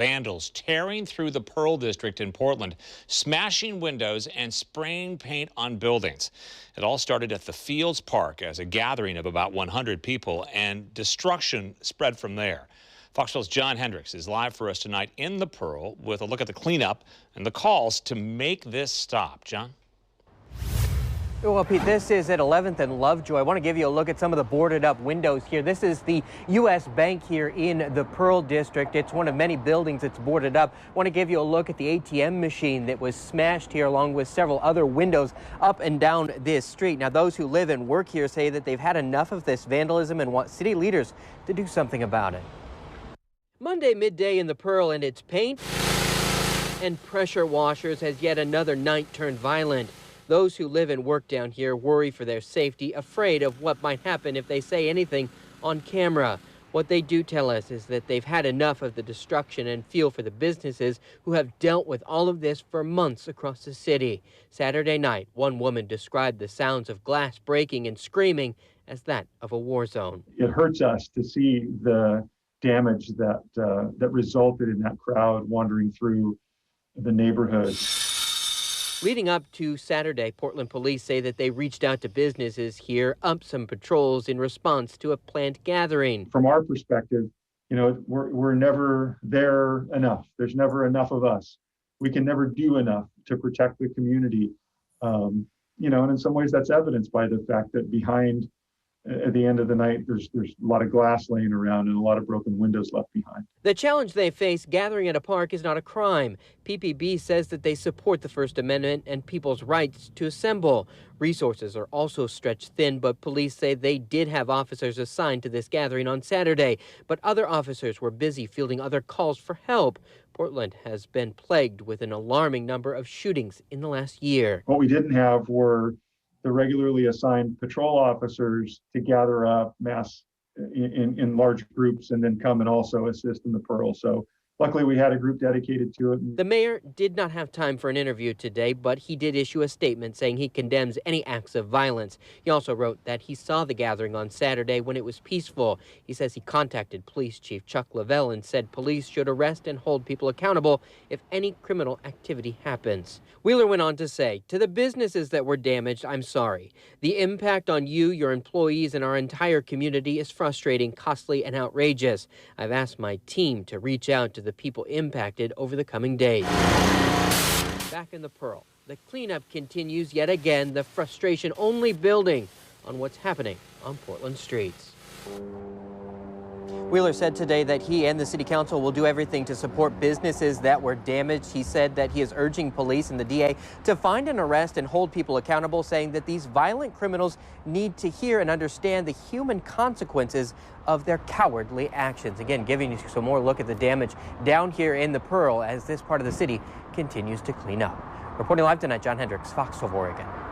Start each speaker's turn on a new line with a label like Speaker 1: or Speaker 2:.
Speaker 1: Vandals tearing through the Pearl District in Portland, smashing windows and spraying paint on buildings. It all started at the Fields Park as a gathering of about 100 people, and destruction spread from there. Fox 12's John Hendricks is live for us tonight in the Pearl with a look at the cleanup and the calls to make this stop. John?
Speaker 2: Well, Pete, this is at 11th and Lovejoy. I want to give you a look at some of the boarded up windows here. This is the U.S. Bank here in the Pearl District. It's one of many buildings that's boarded up. I want to give you a look at the ATM machine that was smashed here, along with several other windows up and down this street. Now, those who live and work here say that they've had enough of this vandalism and want city leaders to do something about it. Monday midday in the Pearl, and it's paint and pressure washers as yet another night turned violent. Those who live and work down here worry for their safety, afraid of what might happen if they say anything on camera. What they do tell us is that they've had enough of the destruction and feel for the businesses who have dealt with all of this for months across the city. Saturday night, one woman described the sounds of glass breaking and screaming as that of a war zone.
Speaker 3: It hurts us to see the damage that resulted in that crowd wandering through the neighborhood.
Speaker 2: Leading up to Saturday, Portland police say that they reached out to businesses here, upped some patrols in response to a planned gathering.
Speaker 3: From our perspective, you know, we're never there enough. There's never enough of us. We can never do enough to protect the community. You know, and in some ways that's evidenced by the fact that behind, at the end of the night, there's a lot of glass laying around and a lot of broken windows left behind.
Speaker 2: The challenge they face, gathering at a park is not a crime. PPB says that they support the First Amendment and people's rights to assemble. Resources are also stretched thin, but police say they did have officers assigned to this gathering on Saturday. But other officers were busy fielding other calls for help. Portland has been plagued with an alarming number of shootings in the last year.
Speaker 3: What we didn't have were the regularly assigned patrol officers to gather up mass in large groups and then come and also assist in the Pearl. So luckily we had a group dedicated to it.
Speaker 2: The mayor did not have time for an interview today, but he did issue a statement saying he condemns any acts of violence. He also wrote that he saw the gathering on Saturday when it was peaceful. He says he contacted Police Chief Chuck Lavelle and said police should arrest and hold people accountable if any criminal activity happens. Wheeler went on to say, to the businesses that were damaged, I'm sorry. The impact on you, your employees, and our entire community is frustrating, costly, and outrageous. I've asked my team to reach out to the people impacted over the coming days. Back in the Pearl, the cleanup continues yet again, the frustration only building on what's happening on Portland streets. Wheeler said today that he and the city council will do everything to support businesses that were damaged. He said that he is urging police and the DA to find and arrest and hold people accountable, saying that these violent criminals need to hear and understand the human consequences of their cowardly actions. Again, giving you some more look at the damage down here in the Pearl as this part of the city continues to clean up. Reporting live tonight, John Hendricks, Fox 12 Oregon.